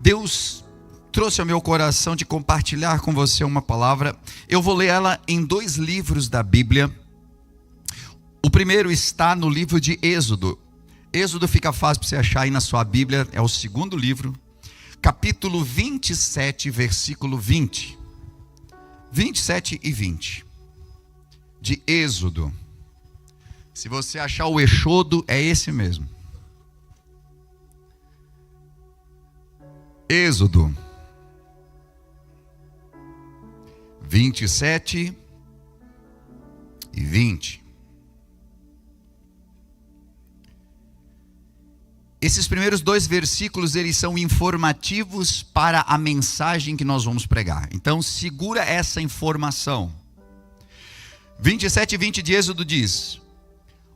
Deus trouxe ao meu coração de compartilhar com você uma palavra. Eu vou ler ela em 2 livros da Bíblia. O primeiro está no livro de Êxodo. Êxodo fica fácil para você achar aí na sua Bíblia, é o 2º livro, capítulo 27, versículo 20. 27 e 20 de Êxodo. Se você achar o Exodo, é esse mesmo. Êxodo 27 e 20. Esses primeiros 2 versículos, eles são informativos para a mensagem que nós vamos pregar. Então, segura essa informação. 27 e 20 de Êxodo diz: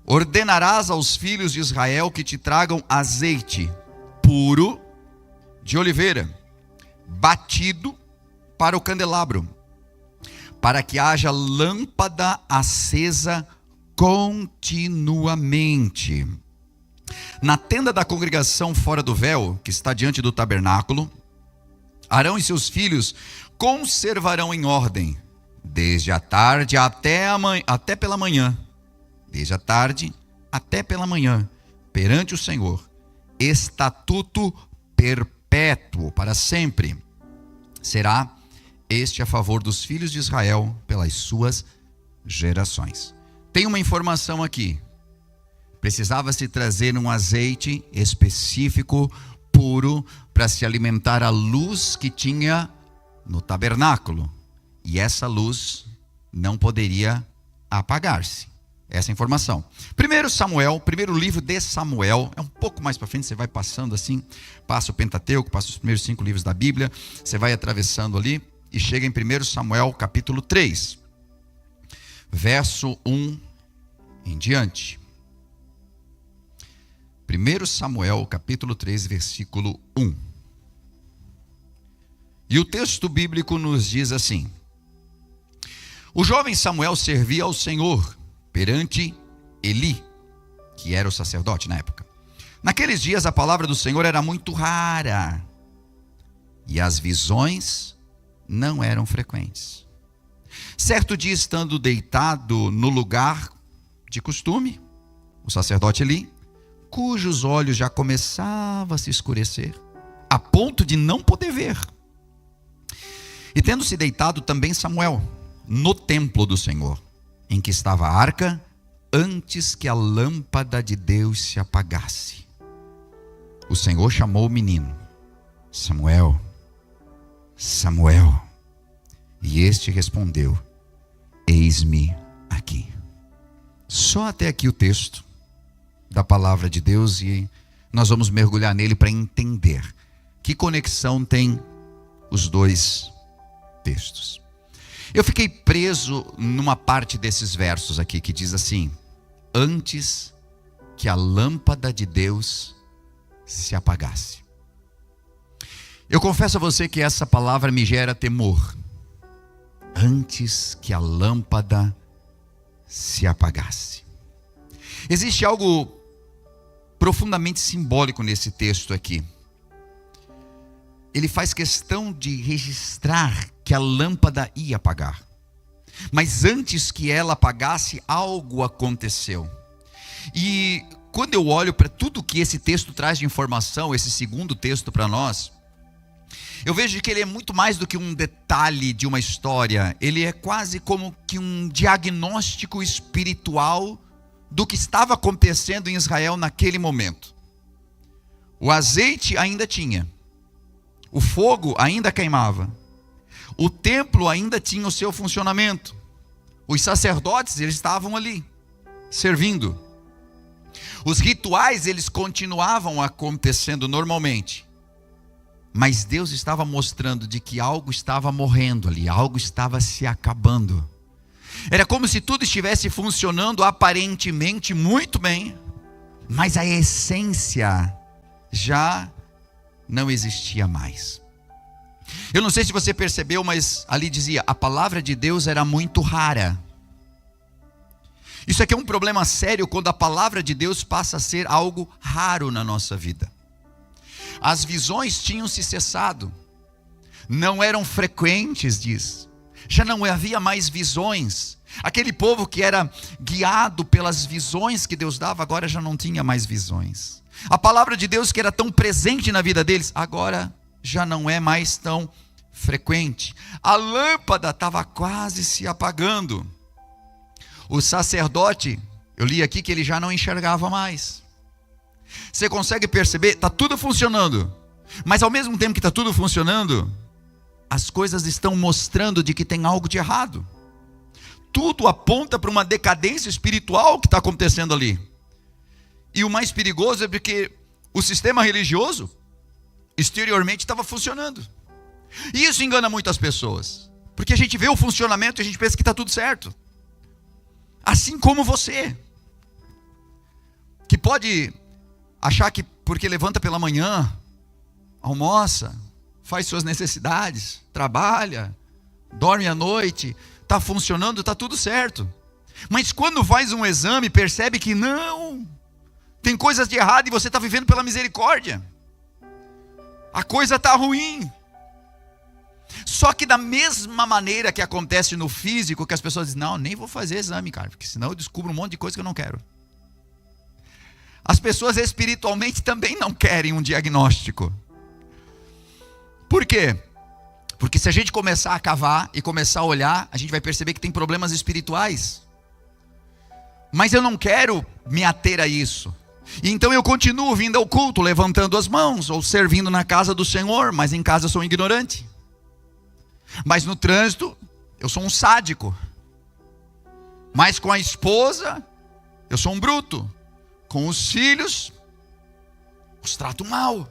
ordenarás aos filhos de Israel que te tragam azeite puro de oliveira, batido para o candelabro, para que haja lâmpada acesa continuamente. Na tenda da congregação fora do véu, que está diante do tabernáculo, Arão e seus filhos conservarão em ordem, desde a tarde até pela manhã, desde a tarde até pela manhã, perante o Senhor, estatuto perpétuo para sempre. Será este a favor dos filhos de Israel pelas suas gerações. Tem uma informação aqui. Precisava se trazer um azeite específico, puro, para se alimentar a luz que tinha no tabernáculo. E essa luz não poderia apagar-se. Essa informação. Primeiro livro de Samuel, é um pouco mais para frente, você vai passando assim, passa o Pentateuco, passa os primeiros 5 livros da Bíblia, você vai atravessando ali e chega em 1 Samuel capítulo 3, verso 1 em diante. 1 Samuel capítulo 3, versículo 1. E o texto bíblico nos diz assim: o jovem Samuel servia ao Senhor perante Eli, que era o sacerdote na época. Naqueles dias a palavra do Senhor era muito rara, e as visões não eram frequentes. Certo dia, estando deitado no lugar de costume, o sacerdote Eli, cujos olhos já começavam a se escurecer, a ponto de não poder ver, e tendo-se deitado também Samuel no templo do Senhor, em que estava a arca, antes que a lâmpada de Deus se apagasse, o Senhor chamou o menino: Samuel, Samuel. E este respondeu: eis-me aqui. Só até aqui o texto da palavra de Deus, e nós vamos mergulhar nele para entender que conexão tem os 2 textos. Eu fiquei preso numa parte desses versos aqui que diz assim: antes que a lâmpada de Deus se apagasse. Eu confesso a você que essa palavra me gera temor. Antes que a lâmpada se apagasse. Existe algo profundamente simbólico nesse texto aqui. Ele faz questão de registrar que a lâmpada ia apagar. Mas antes que ela apagasse, algo aconteceu. E quando eu olho para tudo que esse texto traz de informação, esse segundo texto para nós, eu vejo que ele é muito mais do que um detalhe de uma história. Ele é quase como que um diagnóstico espiritual do que estava acontecendo em Israel naquele momento. O azeite ainda tinha, o fogo ainda queimava, o templo ainda tinha o seu funcionamento, os sacerdotes, eles estavam ali, servindo, os rituais, eles continuavam acontecendo normalmente, mas Deus estava mostrando de que algo estava morrendo ali, algo estava se acabando. Era como se tudo estivesse funcionando aparentemente muito bem, mas a essência já não existia mais. Eu não sei se você percebeu, mas ali dizia: a palavra de Deus era muito rara. Isso aqui é um problema sério quando a palavra de Deus passa a ser algo raro na nossa vida. As visões tinham se cessado. Não eram frequentes, diz. Já não havia mais visões. Aquele povo que era guiado pelas visões que Deus dava, agora já não tinha mais visões. A palavra de Deus que era tão presente na vida deles, agora já não é mais tão frequente. A lâmpada estava quase se apagando. O sacerdote, eu li aqui que ele já não enxergava mais. Você consegue perceber? Está tudo funcionando. Mas ao mesmo tempo que está tudo funcionando, as coisas estão mostrando de que tem algo de errado. Tudo aponta para uma decadência espiritual que está acontecendo ali. E o mais perigoso é porque o sistema religioso exteriormente estava funcionando. E isso engana muitas pessoas. Porque a gente vê o funcionamento e a gente pensa que está tudo certo. Assim como você, que pode achar que porque levanta pela manhã, almoça, faz suas necessidades, trabalha, dorme à noite, está funcionando, está tudo certo. Mas quando faz um exame, percebe que não, tem coisas de errado e você está vivendo pela misericórdia. A coisa está ruim. Só que da mesma maneira que acontece no físico, que as pessoas dizem, não, nem vou fazer exame, cara, porque senão eu descubro um monte de coisa que eu não quero. As pessoas espiritualmente também não querem um diagnóstico. Por quê? Porque se a gente começar a cavar e começar a olhar, a gente vai perceber que tem problemas espirituais. Mas eu não quero me ater a isso. E então eu continuo vindo ao culto, levantando as mãos, ou servindo na casa do Senhor, mas em casa eu sou um ignorante. Mas no trânsito, eu sou um sádico. Mas com a esposa, eu sou um bruto. Com os filhos, os trato mal.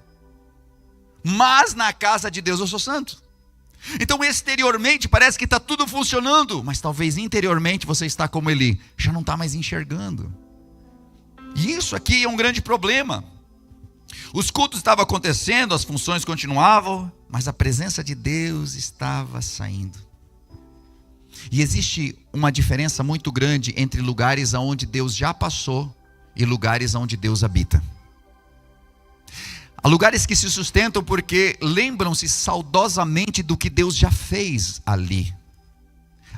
Mas na casa de Deus eu sou santo. Então exteriormente parece que está tudo funcionando, mas talvez interiormente você está como Eli, já não está mais enxergando. E isso aqui é um grande problema. Os cultos estavam acontecendo, as funções continuavam, mas a presença de Deus estava saindo. E existe uma diferença muito grande entre lugares onde Deus já passou e lugares onde Deus habita. Há lugares que se sustentam porque lembram-se saudosamente do que Deus já fez ali.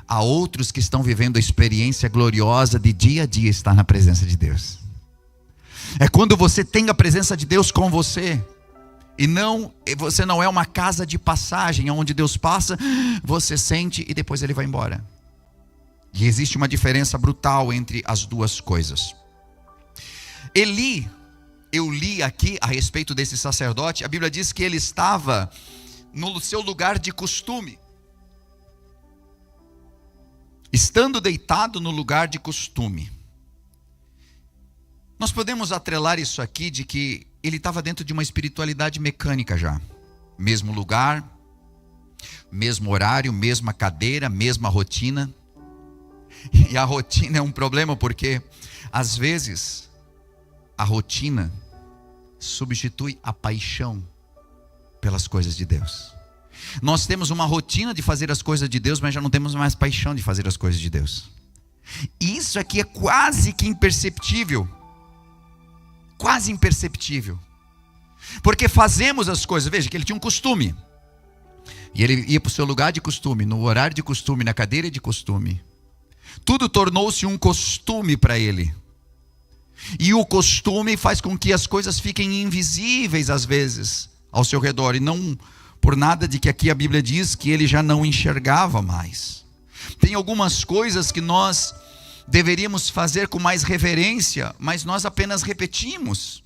Há outros que estão vivendo a experiência gloriosa de dia a dia estar na presença de Deus. É quando você tem a presença de Deus com você, e você não é uma casa de passagem, onde Deus passa, você sente e depois Ele vai embora. E existe uma diferença brutal entre as duas coisas. Eli, eu li aqui a respeito desse sacerdote, a Bíblia diz que ele estava no seu lugar de costume. Estando deitado no lugar de costume. Nós podemos atrelar isso aqui de que ele estava dentro de uma espiritualidade mecânica já. Mesmo lugar, mesmo horário, mesma cadeira, mesma rotina. E a rotina é um problema porque, às vezes, a rotina substitui a paixão pelas coisas de Deus. Nós temos uma rotina de fazer as coisas de Deus, mas já não temos mais paixão de fazer as coisas de Deus. E isso aqui é quase que imperceptível. Quase imperceptível. Porque fazemos as coisas, veja que ele tinha um costume. E ele ia para o seu lugar de costume, no horário de costume, na cadeira de costume. Tudo tornou-se um costume para ele. E o costume faz com que as coisas fiquem invisíveis às vezes ao seu redor. E não por nada de que aqui a Bíblia diz que ele já não enxergava mais. Tem algumas coisas que nós deveríamos fazer com mais reverência, mas nós apenas repetimos,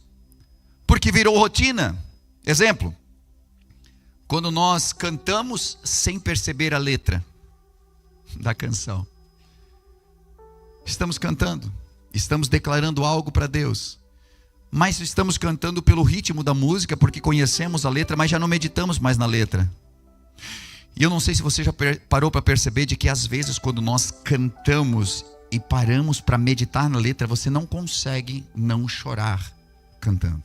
porque virou rotina. Exemplo, quando nós cantamos sem perceber a letra da canção. Estamos cantando, estamos declarando algo para Deus, mas estamos cantando pelo ritmo da música, porque conhecemos a letra, mas já não meditamos mais na letra. E eu não sei se você já parou para perceber de que às vezes quando nós cantamos e paramos para meditar na letra, você não consegue não chorar cantando.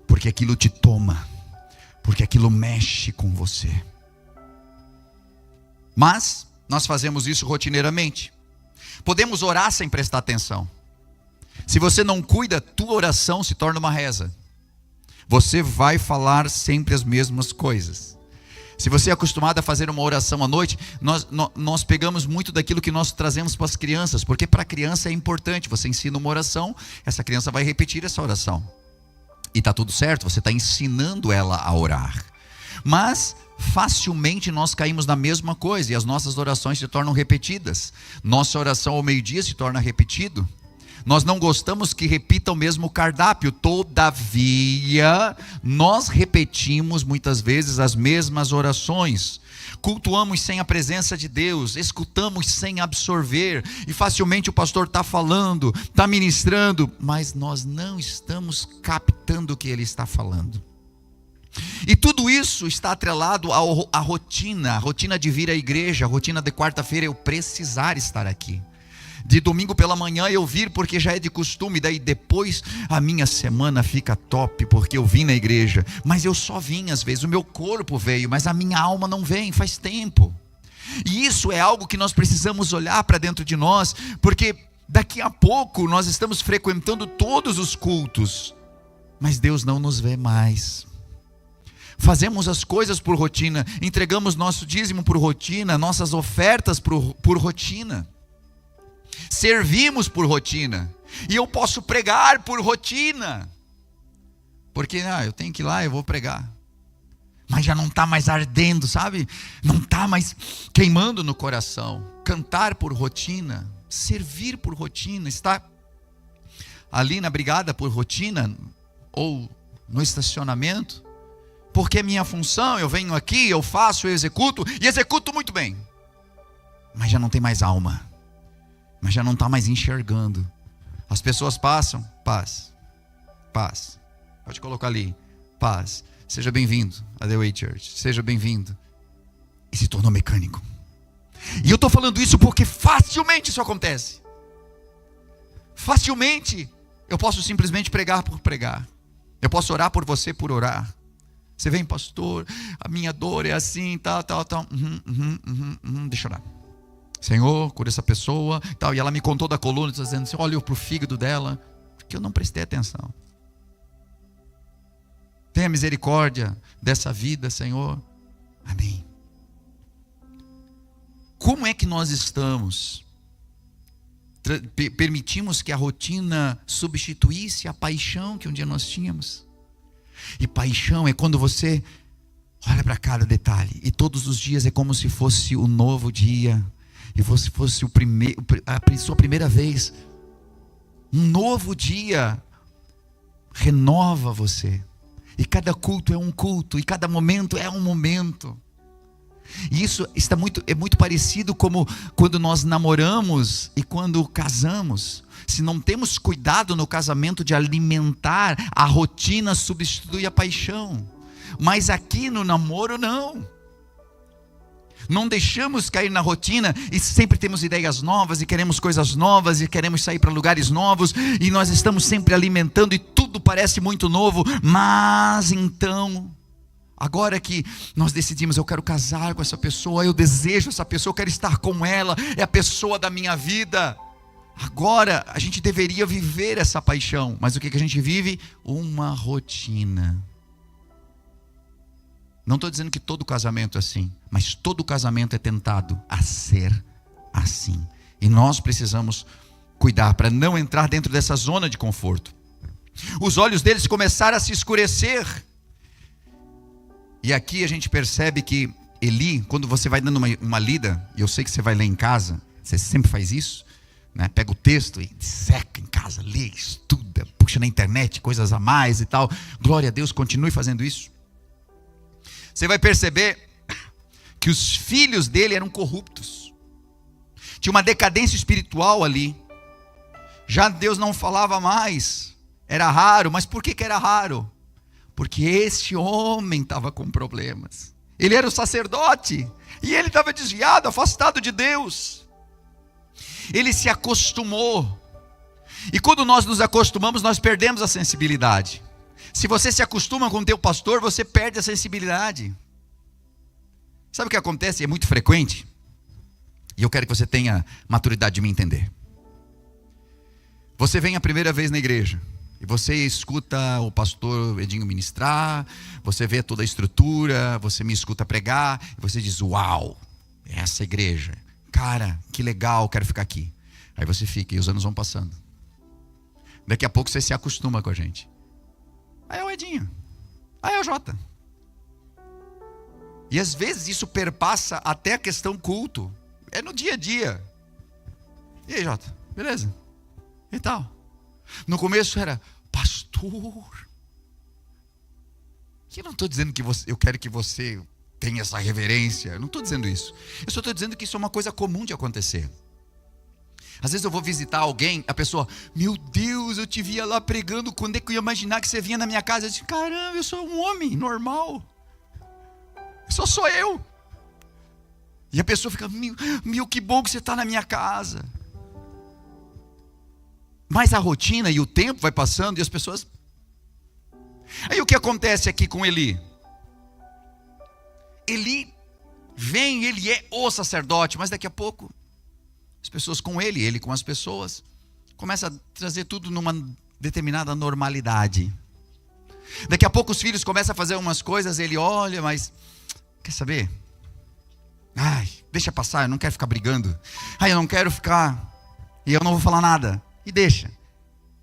Porque aquilo te toma, porque aquilo mexe com você. Mas nós fazemos isso rotineiramente. Podemos orar sem prestar atenção. Se você não cuida, tua oração se torna uma reza. você vai falar sempre as mesmas coisas. Se você é acostumado a fazer uma oração à noite, nós pegamos muito daquilo que nós trazemos para as crianças, porque para a criança é importante, você ensina uma oração, essa criança vai repetir essa oração. E está tudo certo, você está ensinando ela a orar. Mas facilmente nós caímos na mesma coisa e as nossas orações se tornam repetidas. Nossa oração ao meio-dia se torna repetido. Nós não gostamos que repita o mesmo cardápio, todavia, nós repetimos muitas vezes as mesmas orações. Cultuamos sem a presença de Deus, escutamos sem absorver, e facilmente o pastor está falando, está ministrando, mas nós não estamos captando o que ele está falando. E tudo isso está atrelado à rotina, a rotina de vir à igreja, a rotina de quarta-feira eu precisar estar aqui. De domingo pela manhã eu vir porque já é de costume, daí depois a minha semana fica top porque eu vim na igreja. Mas eu só vim às vezes, o meu corpo veio, mas a minha alma não vem, faz tempo. E isso é algo que nós precisamos olhar para dentro de nós, porque daqui a pouco nós estamos frequentando todos os cultos, mas Deus não nos vê mais. Fazemos as coisas por rotina, entregamos nosso dízimo por rotina, nossas ofertas por rotina. Servimos por rotina. E eu posso pregar por rotina. Porque eu tenho que ir lá, eu vou pregar. Mas já não está mais ardendo, sabe? Não está mais queimando no coração. Cantar por rotina. Servir por rotina. Estar ali na brigada por rotina. Ou no estacionamento. Porque é minha função, eu venho aqui, eu faço, eu executo. E executo muito bem. Mas já não tem mais alma. Mas já não está mais enxergando. As pessoas passam, paz, paz, pode colocar ali, paz, seja bem-vindo a The Way Church, seja bem-vindo, e se tornou mecânico. E eu estou falando isso porque facilmente isso acontece. Facilmente eu posso simplesmente pregar por pregar, eu posso orar por você por orar. Você vem, pastor, a minha dor é assim, tal, deixa eu orar. Senhor, cura essa pessoa, tal. E ela me contou da coluna, dizendo assim, olha para o fígado dela, porque eu não prestei atenção. Tenha misericórdia dessa vida, Senhor. Amém. Como é que nós estamos? Permitimos que a rotina substituísse a paixão que um dia nós tínhamos. E paixão é quando você olha para cada detalhe, e todos os dias é como se fosse um novo dia. E fosse a sua primeira vez. Um novo dia renova você. E cada culto é um culto, e cada momento é um momento. E isso é muito parecido como quando nós namoramos e quando casamos. Se não temos cuidado no casamento de alimentar, a rotina substitui a paixão. Mas aqui no namoro não. Não deixamos cair na rotina e sempre temos ideias novas e queremos coisas novas e queremos sair para lugares novos e nós estamos sempre alimentando e tudo parece muito novo, mas então, agora que nós decidimos, eu quero casar com essa pessoa, eu desejo essa pessoa, eu quero estar com ela, é a pessoa da minha vida. Agora a gente deveria viver essa paixão, mas o que a gente vive? Uma rotina. Não estou dizendo que todo casamento é assim, mas todo casamento é tentado a ser assim. E nós precisamos cuidar para não entrar dentro dessa zona de conforto. Os olhos deles começaram a se escurecer. E aqui a gente percebe que Eli, quando você vai dando uma lida, e eu sei que você vai ler em casa, você sempre faz isso, né? Pega o texto e seca em casa, lê, estuda, puxa na internet, coisas a mais e tal. Glória a Deus, continue fazendo isso. Você vai perceber que os filhos dele eram corruptos. Tinha uma decadência espiritual ali. Já Deus não falava mais. Era raro. Mas por que era raro? Porque este homem estava com problemas. Ele era o sacerdote. E ele estava desviado, afastado de Deus. Ele se acostumou. E quando nós nos acostumamos, nós perdemos a sensibilidade. Se você se acostuma com o teu pastor, você perde a sensibilidade. Sabe o que acontece? É muito frequente. E eu quero que você tenha maturidade de me entender. Você vem a primeira vez na igreja. E você escuta o pastor Edinho ministrar, você vê toda a estrutura, você me escuta pregar, e você diz, uau, essa igreja, cara, que legal, quero ficar aqui. Aí você fica, e os anos vão passando. Daqui a pouco você se acostuma com a gente. Aí é o Edinho, aí é o Jota. E às vezes isso perpassa até a questão culto. É no dia a dia. E aí, Jota, beleza? E tal? No começo era, pastor. Eu não estou dizendo que eu quero que você tenha essa reverência. Eu não estou dizendo isso. Eu só estou dizendo que isso é uma coisa comum de acontecer. Às vezes eu vou visitar alguém, a pessoa, meu Deus, eu te via lá pregando, quando é que eu ia imaginar que você vinha na minha casa? Eu disse, caramba, eu sou um homem normal. Só sou eu. E a pessoa fica, meu, que bom que você está na minha casa. Mas a rotina e o tempo vai passando e as pessoas... Aí o que acontece aqui com Eli? Eli vem, ele é o sacerdote, mas daqui a pouco as pessoas com ele com as pessoas, começa a trazer tudo numa determinada normalidade. Daqui a pouco os filhos começam a fazer umas coisas, ele olha, mas quer saber? Ai, deixa passar, eu não quero ficar brigando. Ai, eu não quero ficar, e eu não vou falar nada. E deixa.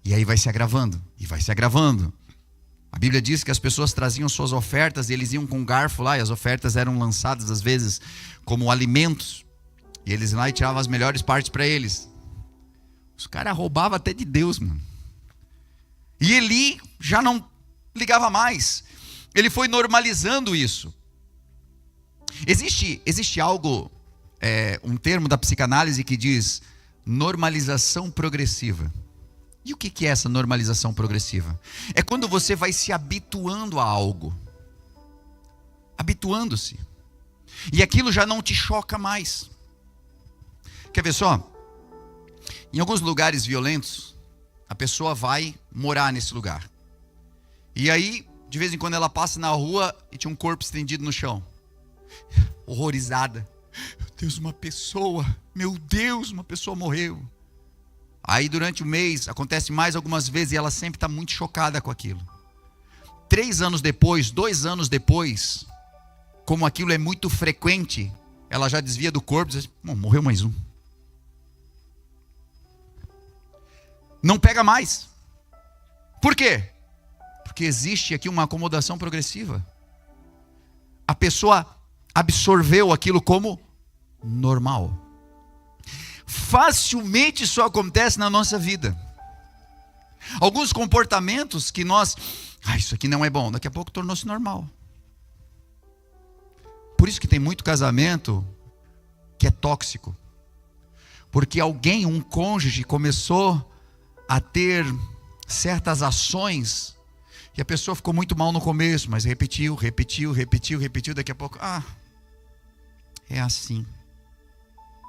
E aí vai se agravando, e vai se agravando. A Bíblia diz que as pessoas traziam suas ofertas, e eles iam com um garfo lá, e as ofertas eram lançadas às vezes como alimentos. E eles lá e tiravam as melhores partes para eles. Os caras roubavam até de Deus, mano. E Eli já não ligava mais. Ele foi normalizando isso. Existe algo, um termo da psicanálise que diz normalização progressiva. E o que é essa normalização progressiva? É quando você vai se habituando a algo. Habituando-se. E aquilo já não te choca mais. Quer ver só? Em alguns lugares violentos, a pessoa vai morar nesse lugar. E aí, de vez em quando ela passa na rua e tinha um corpo estendido no chão. Horrorizada. Meu Deus, uma pessoa morreu. Aí durante o mês, acontece mais algumas vezes e ela sempre está muito chocada com aquilo. 3 anos depois, 2 anos depois, como aquilo é muito frequente, ela já desvia do corpo e diz, morreu mais um. Não pega mais. Por quê? Porque existe aqui uma acomodação progressiva. A pessoa absorveu aquilo como normal. Facilmente isso acontece na nossa vida. Alguns comportamentos que nós, isso aqui não é bom, daqui a pouco tornou-se normal. Por isso que tem muito casamento que é tóxico. Porque alguém, um cônjuge, começou a ter certas ações e a pessoa ficou muito mal no começo, mas repetiu, daqui a pouco, é assim.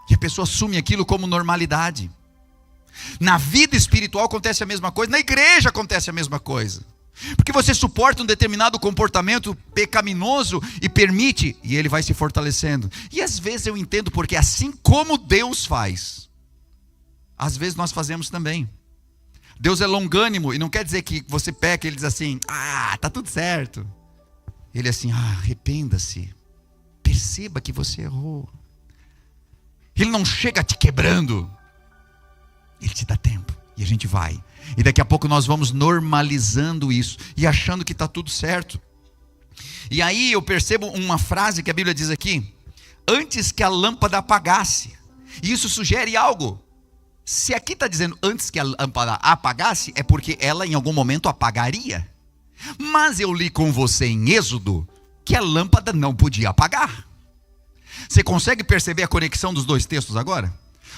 E a pessoa assume aquilo como normalidade. Na vida espiritual acontece a mesma coisa, na igreja acontece a mesma coisa. Porque você suporta um determinado comportamento pecaminoso e permite, e ele vai se fortalecendo. E às vezes eu entendo porque assim como Deus faz, às vezes nós fazemos também. Deus é longânimo e não quer dizer que você peca e ele diz assim, tá tudo certo. Ele é assim, arrependa-se, perceba que você errou. Ele não chega te quebrando, ele te dá tempo e a gente vai. E daqui a pouco nós vamos normalizando isso e achando que está tudo certo. E aí eu percebo uma frase que a Bíblia diz aqui, antes que a lâmpada apagasse. E isso sugere algo. Se aqui está dizendo antes que a lâmpada apagasse, é porque ela em algum momento apagaria. Mas eu li com você em Êxodo que a lâmpada não podia apagar. Você consegue perceber a conexão dos dois textos agora?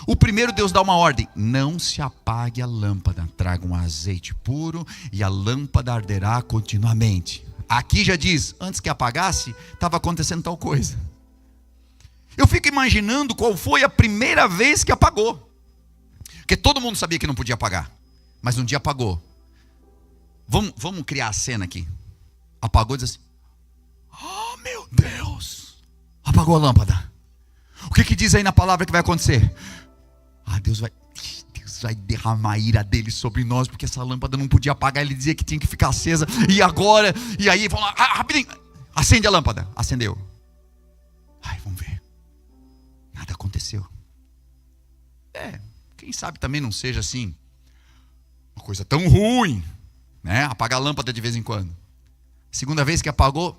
O primeiro, Deus dá uma ordem: não se apague a lâmpada, traga um azeite puro e a lâmpada arderá continuamente. Aqui já diz, antes que apagasse, estava acontecendo tal coisa. Eu fico imaginando qual foi a primeira vez que apagou. Porque todo mundo sabia que não podia apagar, mas um dia apagou. Vamos criar a cena aqui. Apagou e diz assim, meu Deus, apagou a lâmpada. O que diz aí na palavra que vai acontecer? Deus vai derramar a ira dele sobre nós, porque essa lâmpada não podia apagar, ele dizia que tinha que ficar acesa, e agora? E aí, vamos lá, rapidinho, acende a lâmpada. Acendeu. Ai, vamos ver. Nada aconteceu. Quem sabe também não seja assim, uma coisa tão ruim, né? Apagar a lâmpada de vez em quando. Segunda vez que apagou,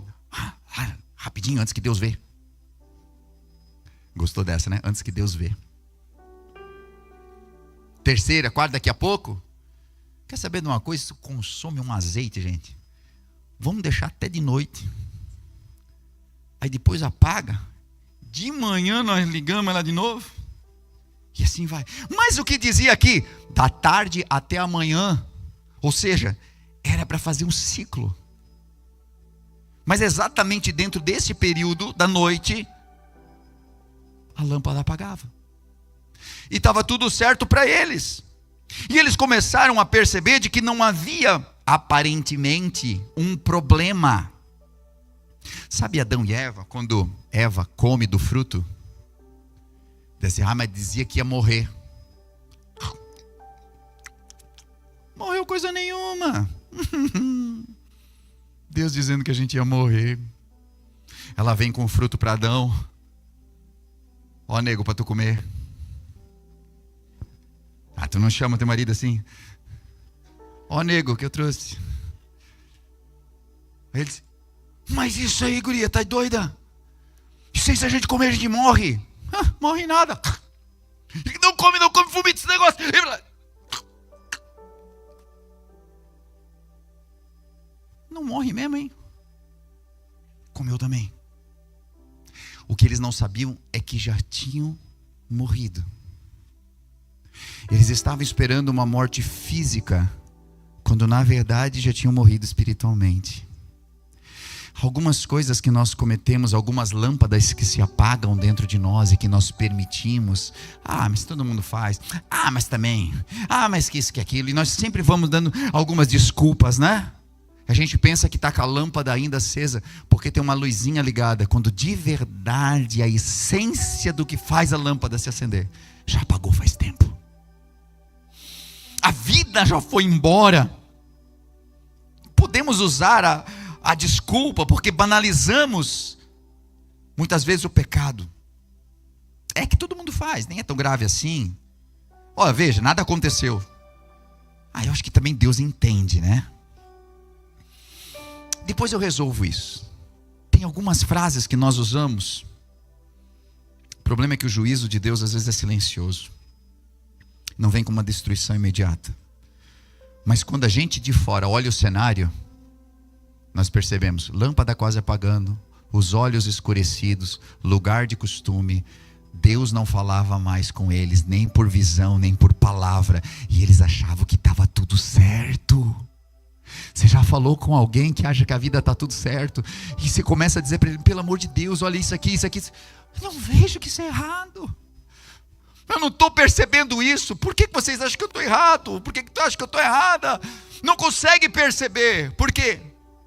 rapidinho, antes que Deus vê. Gostou dessa, né? Antes que Deus vê. Terceira, quarta, daqui a pouco. Quer saber de uma coisa? Isso consome um azeite, gente. Vamos deixar até de noite. Aí depois apaga. De manhã nós ligamos ela de novo. E assim vai. Mas o que dizia aqui? Da tarde até amanhã. Ou seja, era para fazer um ciclo. Mas exatamente dentro desse período da noite, a lâmpada apagava. E estava tudo certo para eles. E eles começaram a perceber de que não havia, aparentemente, um problema. Sabe Adão e Eva, quando Eva come do fruto? Mas dizia que ia morrer. Morreu coisa nenhuma. Deus dizendo que a gente ia morrer. Ela vem com o fruto para Adão. Ó, nego, para tu comer. Tu não chama teu marido assim? Ó, nego, que eu trouxe. Aí ele disse, mas isso aí, guria, tá doida? Isso aí, se a gente comer, a gente morre. Morre nada. Não come, vomita esse negócio. Não morre mesmo, hein? Comeu também. O que eles não sabiam é que já tinham morrido. Eles estavam esperando uma morte física, quando na verdade já tinham morrido espiritualmente. Algumas coisas que nós cometemos, algumas lâmpadas que se apagam dentro de nós e que nós permitimos. Mas todo mundo faz. Mas também. Mas que isso, que aquilo. E nós sempre vamos dando algumas desculpas, né? A gente pensa que está com a lâmpada ainda acesa, porque tem uma luzinha ligada, quando de verdade a essência do que faz a lâmpada se acender, já apagou faz tempo. A vida já foi embora. Podemos usar a desculpa, porque banalizamos muitas vezes o pecado. É que todo mundo faz, nem é tão grave assim. Olha, veja, nada aconteceu. Eu acho que também Deus entende, né? Depois eu resolvo isso. Tem algumas frases que nós usamos. O problema é que o juízo de Deus às vezes é silencioso. Não vem com uma destruição imediata. Mas quando a gente de fora olha o cenário, nós percebemos, lâmpada quase apagando, os olhos escurecidos, lugar de costume. Deus não falava mais com eles, nem por visão, nem por palavra. E eles achavam que estava tudo certo. Você já falou com alguém que acha que a vida está tudo certo, e você começa a dizer para ele, pelo amor de Deus, olha isso aqui, isso aqui. Eu não vejo que isso é errado. Eu não estou percebendo isso. Por que vocês acham que eu estou errado? Por que tu acha que eu estou errada? Não consegue perceber. Por quê?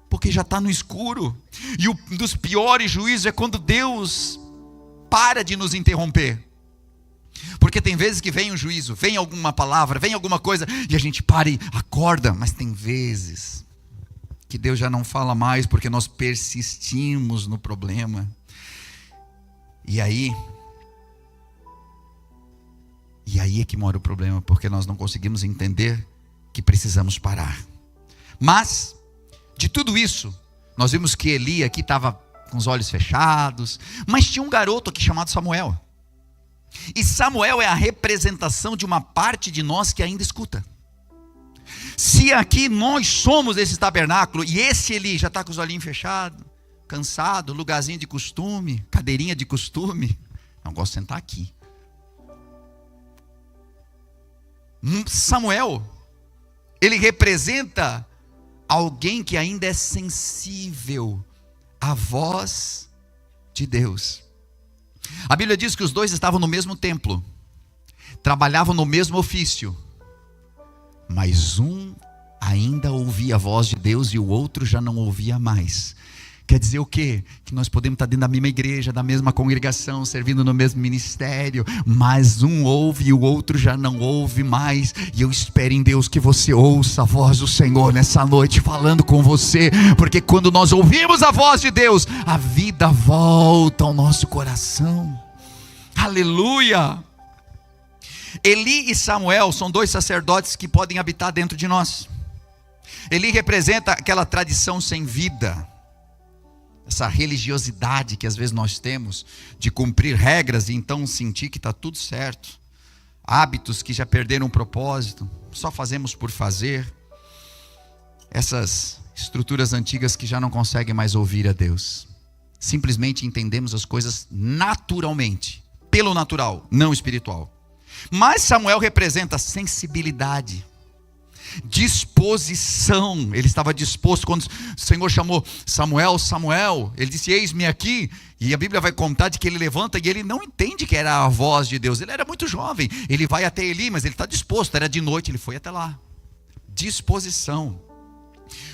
Porque já está no escuro. E um dos piores juízos é quando Deus para de nos interromper. Porque tem vezes que vem um juízo, vem alguma palavra, vem alguma coisa, e a gente para e acorda. Mas tem vezes que Deus já não fala mais, porque nós persistimos no problema. E aí é que mora o problema, porque nós não conseguimos entender que precisamos parar. Mas, de tudo isso, nós vimos que Eli aqui estava com os olhos fechados, mas tinha um garoto aqui chamado Samuel. E Samuel é a representação de uma parte de nós que ainda escuta. Se aqui nós somos esse tabernáculo, e esse Eli já está com os olhinhos fechados, cansado, lugarzinho de costume, cadeirinha de costume, não gosto de sentar aqui. Samuel, ele representa alguém que ainda é sensível à voz de Deus. A Bíblia diz que os dois estavam no mesmo templo, trabalhavam no mesmo ofício, mas um ainda ouvia a voz de Deus e o outro já não ouvia mais. Quer dizer o quê? Que nós podemos estar dentro da mesma igreja, da mesma congregação, servindo no mesmo ministério, mas um ouve e o outro já não ouve mais. E eu espero em Deus que você ouça a voz do Senhor nessa noite falando com você, porque quando nós ouvimos a voz de Deus, a vida volta ao nosso coração. Aleluia! Eli e Samuel são dois sacerdotes que podem habitar dentro de nós. Eli representa aquela tradição sem vida, essa religiosidade que às vezes nós temos, de cumprir regras e então sentir que está tudo certo. Hábitos que já perderam o propósito, só fazemos por fazer. Essas estruturas antigas que já não conseguem mais ouvir a Deus. Simplesmente entendemos as coisas naturalmente, pelo natural, não espiritual. Mas Samuel representa sensibilidade, disposição. Ele estava disposto quando o Senhor chamou Samuel, Samuel, ele disse: eis-me aqui. E a Bíblia vai contar de que ele levanta e ele não entende que era a voz de Deus. Ele era muito jovem, ele vai até Eli, mas ele está disposto. Era de noite, ele foi até lá. Disposição,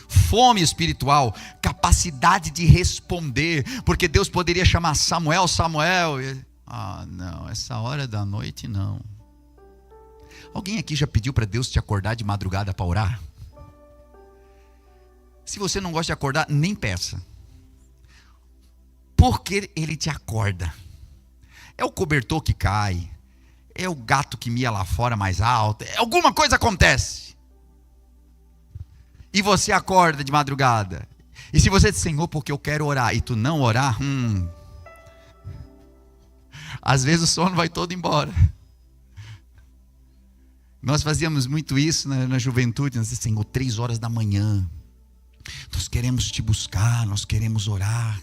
fome espiritual, capacidade de responder, porque Deus poderia chamar Samuel, Samuel. Não, essa hora da noite não. Alguém aqui já pediu para Deus te acordar de madrugada para orar? Se você não gosta de acordar, nem peça. Porque Ele te acorda. É o cobertor que cai, é o gato que mia lá fora mais alto, alguma coisa acontece. E você acorda de madrugada. E se você diz: Senhor, porque eu quero orar, e tu não orar, às vezes o sono vai todo embora. Nós fazíamos muito isso na juventude. Nós dizíamos: Senhor, 3 horas da manhã, nós queremos te buscar, nós queremos orar.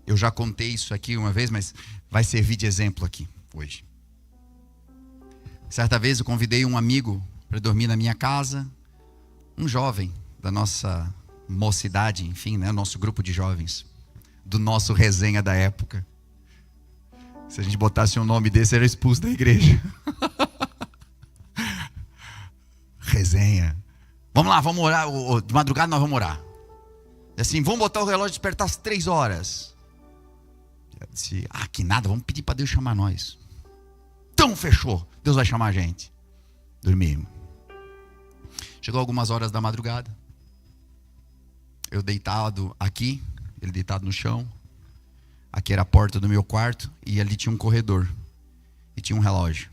Eu já contei isso aqui uma vez, mas vai servir de exemplo aqui hoje. Certa vez eu convidei um amigo para dormir na minha casa, um jovem da nossa mocidade, enfim, né, nosso grupo de jovens, do nosso resenha da época. Se a gente botasse um nome desse, era expulso da igreja. Resenha. Vamos lá, vamos orar. De madrugada nós vamos orar. Assim, vamos botar o relógio despertar às 3 horas. Eu disse: que nada, vamos pedir para Deus chamar nós. Então fechou, Deus vai chamar a gente. Dormimos. Chegou algumas horas da madrugada, eu deitado aqui, ele deitado no chão. Aqui era a porta do meu quarto e ali tinha um corredor e tinha um relógio.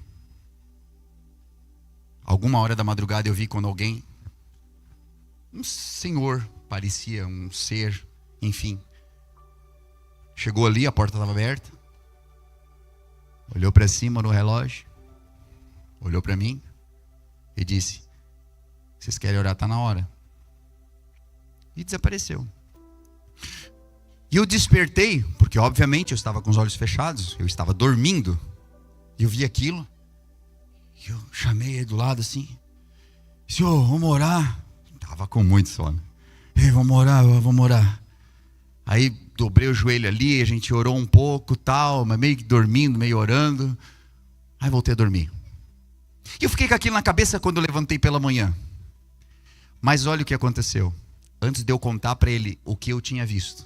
Alguma hora da madrugada eu vi quando alguém, um senhor, parecia um ser, enfim, chegou ali, a porta estava aberta, olhou para cima no relógio, olhou para mim e disse: vocês querem orar? Está na hora. E desapareceu. E eu despertei, porque obviamente eu estava com os olhos fechados, eu estava dormindo, e eu vi aquilo, e eu chamei ele do lado assim: Senhor, vamos orar. Estava com muito sono. Ei, vamos orar. Aí dobrei o joelho ali, a gente orou um pouco, tal, mas meio que dormindo, meio orando. Aí voltei a dormir. E eu fiquei com aquilo na cabeça quando eu levantei pela manhã. Mas olha o que aconteceu. Antes de eu contar para ele o que eu tinha visto,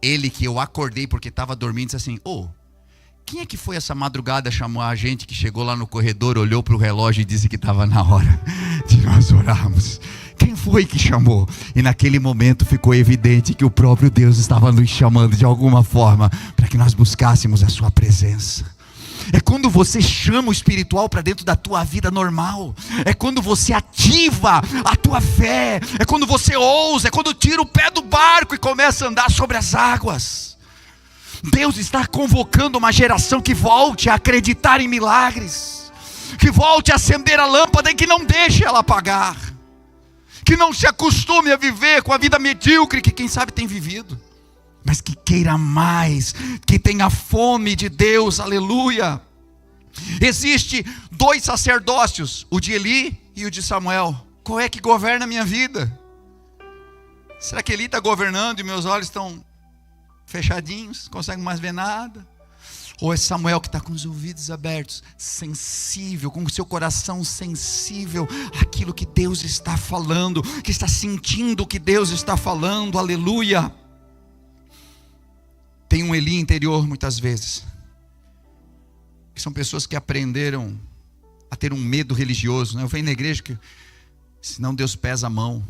ele, que eu acordei porque estava dormindo, disse assim: quem é que foi essa madrugada chamar a gente, que chegou lá no corredor, olhou para o relógio e disse que estava na hora de nós orarmos? Quem foi que chamou? E naquele momento ficou evidente que o próprio Deus estava nos chamando de alguma forma para que nós buscássemos a sua presença. É quando você chama o espiritual para dentro da tua vida normal. É quando você ativa a tua fé. É quando você ousa. É quando tira o pé do barco e começa a andar sobre as águas. Deus está convocando uma geração que volte a acreditar em milagres, que volte a acender a lâmpada e que não deixe ela apagar, que não se acostume a viver com a vida medíocre que quem sabe tem vivido, mas que queira mais, que tenha fome de Deus. Aleluia. Existe 2 sacerdócios, o de Eli e o de Samuel. Qual é que governa a minha vida? Será que Eli está governando e meus olhos estão fechadinhos, não consigo mais ver nada? Ou é Samuel que está com os ouvidos abertos, sensível, com o seu coração sensível àquilo que Deus está falando, que está sentindo o que Deus está falando, aleluia. Tem um Eli interior muitas vezes, que são pessoas que aprenderam a ter um medo religioso, né? Eu venho na igreja que senão Deus pesa a mão.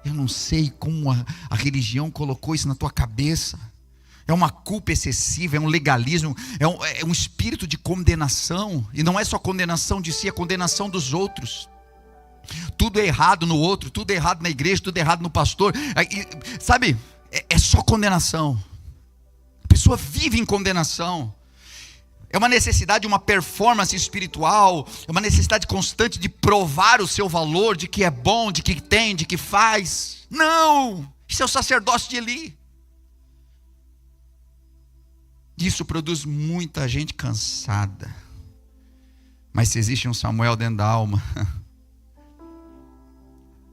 Eu não sei como a religião colocou isso na tua cabeça. É uma culpa excessiva, é um legalismo, é um espírito de condenação. E não é só condenação de si, é condenação dos outros. Tudo é errado no outro, tudo é errado na igreja, tudo é errado no pastor. Sabe, é só condenação. A pessoa vive em condenação. É uma necessidade, uma performance espiritual, é uma necessidade constante de provar o seu valor, de que é bom, de que tem, de que faz. Não, isso é o sacerdócio de Eli. Isso produz muita gente cansada. Mas se existe um Samuel dentro da alma,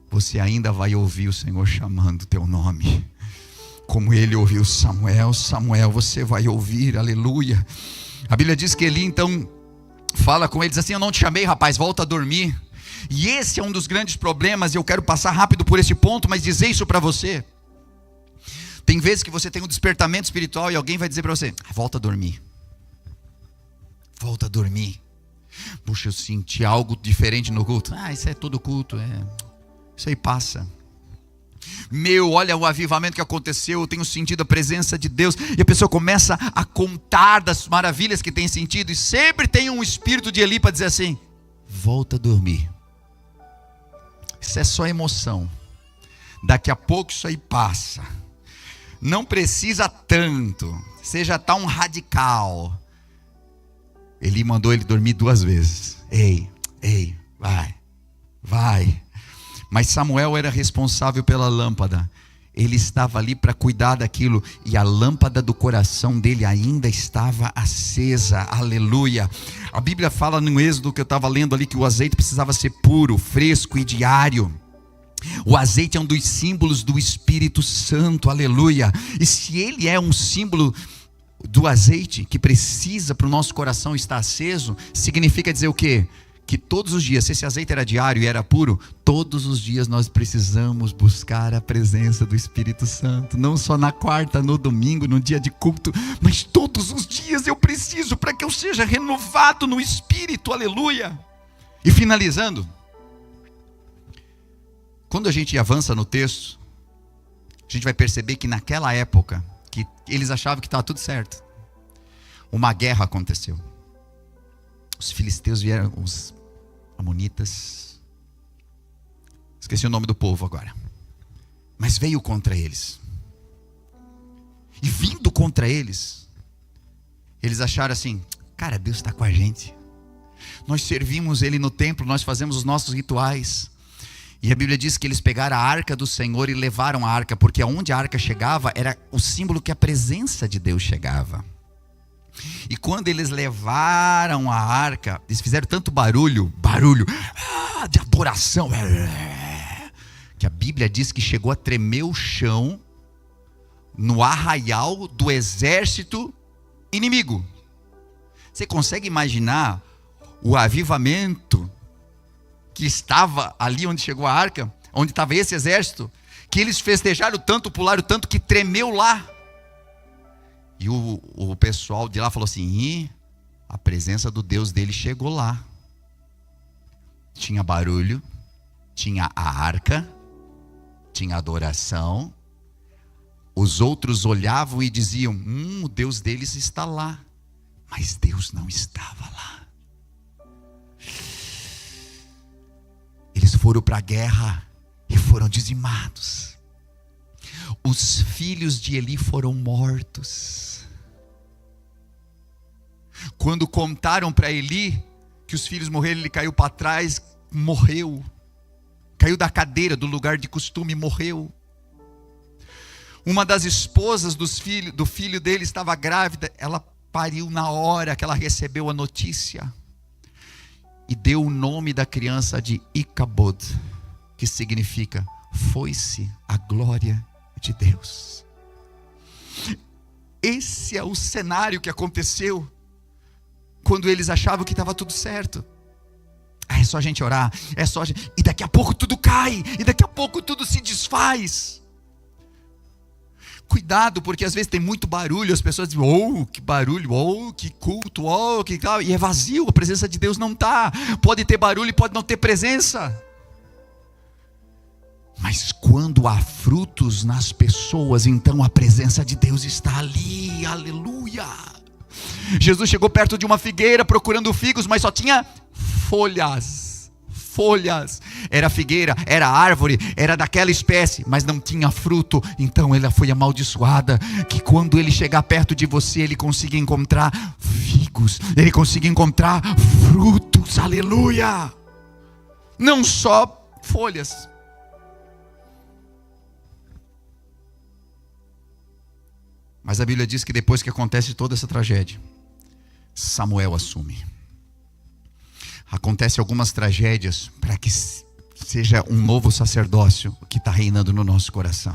você ainda vai ouvir o Senhor chamando o teu nome. Como ele ouviu Samuel, Samuel, você vai ouvir, aleluia. A Bíblia diz que Eli então fala com eles assim: eu não te chamei, rapaz, volta a dormir. E esse é um dos grandes problemas, e eu quero passar rápido por esse ponto, mas dizer isso para você. Tem vezes que você tem um despertamento espiritual e alguém vai dizer para você: volta a dormir. Volta a dormir. Puxa, eu senti algo diferente no culto. Isso é todo culto, isso aí passa. Olha o avivamento que aconteceu, eu tenho sentido a presença de Deus. E a pessoa começa a contar das maravilhas que tem sentido, e sempre tem um espírito de Eli para dizer assim: volta a dormir. Isso é só emoção. Daqui a pouco isso aí passa. Não precisa tanto. Você já está um radical. Eli mandou ele dormir 2 vezes. Ei, vai. Mas Samuel era responsável pela lâmpada. Ele estava ali para cuidar daquilo. E a lâmpada do coração dele ainda estava acesa. Aleluia. A Bíblia fala no Êxodo que eu estava lendo ali, que o azeite precisava ser puro, fresco e diário. O azeite é um dos símbolos do Espírito Santo, aleluia. E se ele é um símbolo do azeite que precisa para o nosso coração estar aceso, significa dizer o quê? Que todos os dias, se esse azeite era diário e era puro, todos os dias nós precisamos buscar a presença do Espírito Santo. Não só na quarta, no domingo, no dia de culto, mas todos os dias eu preciso, para que eu seja renovado no Espírito, aleluia. E finalizando, quando a gente avança no texto, a gente vai perceber que naquela época, que eles achavam que estava tudo certo, uma guerra aconteceu. Os filisteus vieram, os amonitas, esqueci o nome do povo agora, mas veio contra eles. E vindo contra eles, eles acharam assim: cara, Deus está com a gente. Nós servimos Ele no templo, nós fazemos os nossos rituais. E a Bíblia diz que eles pegaram a arca do Senhor e levaram a arca, porque aonde a arca chegava era o símbolo que a presença de Deus chegava. E quando eles levaram a arca, eles fizeram tanto barulho de adoração, que a Bíblia diz que chegou a tremer o chão no arraial do exército inimigo. Você consegue imaginar o avivamento que estava ali onde chegou a arca, onde estava esse exército, que eles festejaram tanto, pularam tanto, que tremeu lá. E o pessoal de lá falou assim: a presença do Deus dele chegou lá. Tinha barulho, tinha a arca, tinha adoração. Os outros olhavam e diziam: o Deus deles está lá. Mas Deus não estava lá. Eles foram para a guerra e foram dizimados. Os filhos de Eli foram mortos. Quando contaram para Eli que os filhos morreram, ele caiu para trás, morreu. Caiu da cadeira, do lugar de costume, morreu. Uma das esposas do filho dele estava grávida. Ela pariu na hora que ela recebeu a notícia. E deu o nome da criança de Icabod, que significa: foi-se a glória de Deus. esse é o cenário que aconteceu quando eles achavam que estava tudo certo. É só a gente orar, e daqui a pouco tudo cai, e daqui a pouco tudo se desfaz. Cuidado, porque às vezes tem muito barulho, as pessoas dizem, oh, que barulho, oh, que culto, oh, que tal, e é vazio, a presença de Deus não está. Pode ter barulho e pode não ter presença. Mas quando há frutos nas pessoas, então a presença de Deus está ali, aleluia. Jesus chegou perto de uma figueira procurando figos, mas só tinha folhas. Era figueira, era árvore, era daquela espécie, mas não tinha fruto. Então ela foi amaldiçoada, que quando ele chegar perto de você, ele consiga encontrar figos, ele consiga encontrar frutos, aleluia. Não só folhas. Mas a Bíblia diz que depois que acontece toda essa tragédia, Samuel assume. Acontece algumas tragédias para que seja um novo sacerdócio que está reinando no nosso coração.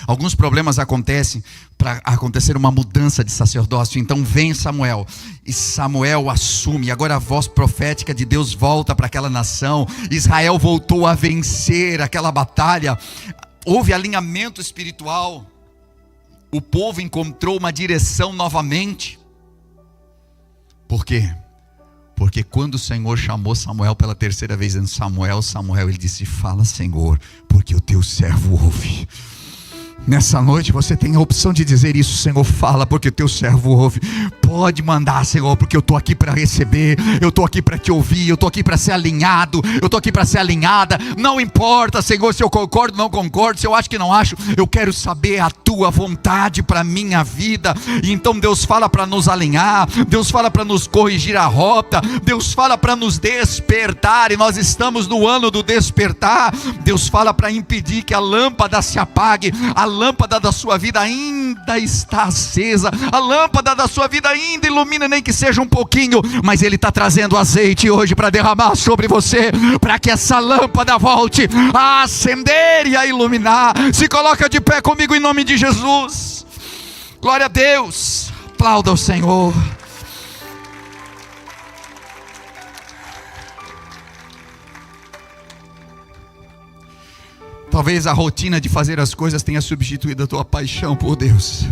Alguns problemas acontecem para acontecer uma mudança de sacerdócio. Então vem Samuel, e Samuel assume. Agora a voz profética de Deus volta para aquela nação. Israel voltou a vencer aquela batalha. Houve alinhamento espiritual. O povo encontrou uma direção novamente. Por quê? Porque quando o Senhor chamou Samuel pela terceira vez em Samuel, ele disse, fala Senhor, porque o teu servo ouve. Nessa noite você tem a opção de dizer isso, Senhor, fala porque o teu servo ouve. Pode mandar, Senhor, porque eu estou aqui para receber, eu estou aqui para te ouvir, eu estou aqui para ser alinhado, eu estou aqui para ser alinhada. Não importa, Senhor, se eu concordo, não concordo, se eu acho que não acho, eu quero saber a tua vontade para a minha vida. E então Deus fala para nos alinhar, Deus fala para nos corrigir a rota, Deus fala para nos despertar, e nós estamos no ano do despertar. Deus fala para impedir que a lâmpada se apague. A lâmpada da sua vida ainda está acesa, a lâmpada da sua vida ainda ilumina, nem que seja um pouquinho, mas Ele está trazendo azeite hoje para derramar sobre você, para que essa lâmpada volte a acender e a iluminar. Se coloca de pé comigo em nome de Jesus. Glória a Deus, aplauda o Senhor. Talvez a rotina de fazer as coisas tenha substituído a tua paixão por Deus.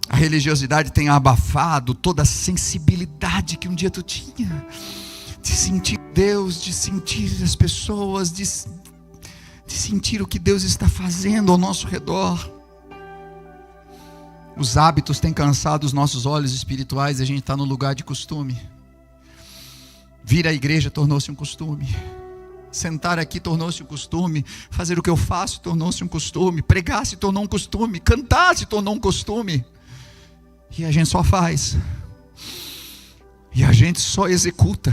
A religiosidade tenha abafado toda a sensibilidade que um dia tu tinha, de sentir Deus, de sentir as pessoas, de sentir o que Deus está fazendo ao nosso redor. Os hábitos têm cansado os nossos olhos espirituais, e a gente está no lugar de costume. Vir à igreja tornou-se um costume. Sentar aqui tornou-se um costume. Fazer o que eu faço tornou-se um costume. Pregar se tornou um costume. Cantar se tornou um costume. E a gente só faz. E a gente só executa.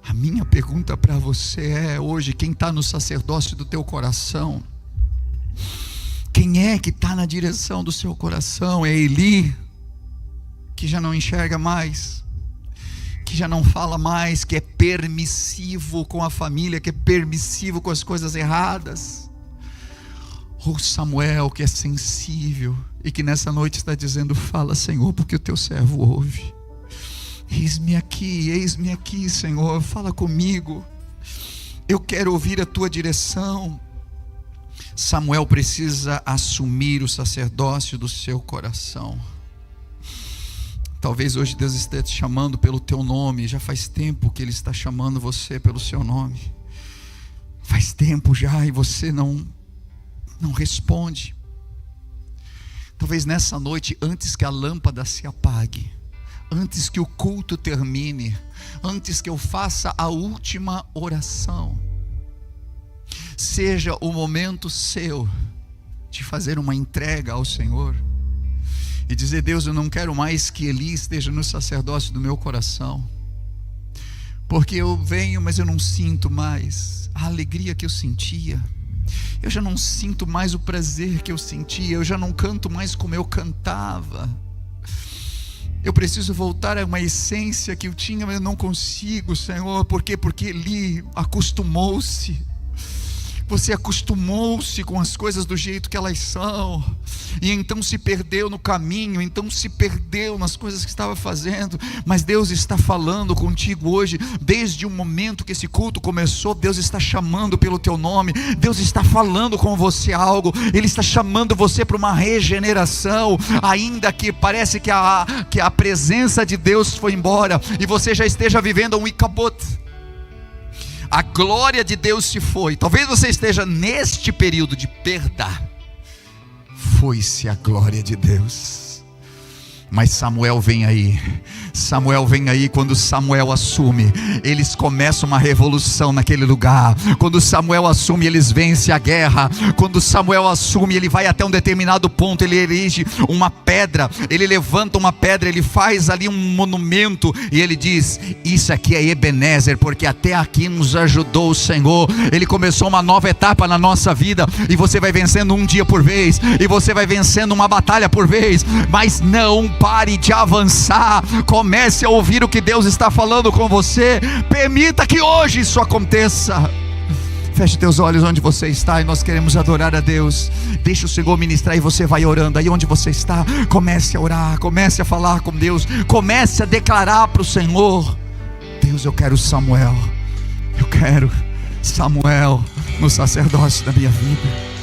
A minha pergunta para você é hoje: quem está no sacerdócio do teu coração? Quem é que está na direção do seu coração? É Eli, que já não enxerga mais, que já não fala mais, que é permissivo com a família, que é permissivo com as coisas erradas? Ou Samuel, que é sensível e que nessa noite está dizendo, fala Senhor, porque o teu servo ouve. Eis-me aqui Senhor, fala comigo, eu quero ouvir a tua direção. Samuel precisa assumir o sacerdócio do seu coração. Talvez hoje Deus esteja te chamando pelo teu nome. Já faz tempo que Ele está chamando você pelo seu nome. Faz tempo já e você não responde. Talvez nessa noite, antes que a lâmpada se apague, antes que o culto termine, antes que eu faça a última oração, seja o momento seu de fazer uma entrega ao Senhor e dizer, Deus, eu não quero mais que Eli esteja no sacerdócio do meu coração, porque eu venho, mas eu não sinto mais a alegria que eu sentia, eu já não sinto mais o prazer que eu sentia, eu já não canto mais como eu cantava, eu preciso voltar a uma essência que eu tinha, mas eu não consigo, Senhor. Por quê? Porque Eli acostumou-se Você acostumou-se com as coisas do jeito que elas são, e então se perdeu no caminho, então se perdeu nas coisas que estava fazendo. Mas Deus está falando contigo hoje. Desde o momento que esse culto começou, Deus está chamando pelo teu nome. Deus está falando com você algo. Ele está chamando você para uma regeneração. Ainda que parece que a presença de Deus foi embora e você já esteja vivendo um Icabod, a glória de Deus se foi. Talvez você esteja neste período de perda. Foi-se a glória de Deus. Mas Samuel vem aí. Samuel vem aí. Quando Samuel assume, eles começam uma revolução naquele lugar. Quando Samuel assume, eles vencem a guerra. Quando Samuel assume, ele vai até um determinado ponto, ele erige uma pedra, ele levanta uma pedra, ele faz ali um monumento, e ele diz: isso aqui é Ebenezer, porque até aqui nos ajudou o Senhor. Ele começou uma nova etapa na nossa vida, e você vai vencendo um dia por vez, e você vai vencendo uma batalha por vez. Mas não pare de avançar. Comece a ouvir o que Deus está falando com você. Permita que hoje isso aconteça. Feche teus olhos onde você está, e nós queremos adorar a Deus. Deixa o Senhor ministrar, e você vai orando aí onde você está. Comece a orar, comece a falar com Deus, comece a declarar para o Senhor: Deus, eu quero Samuel. Eu quero Samuel no sacerdócio da minha vida.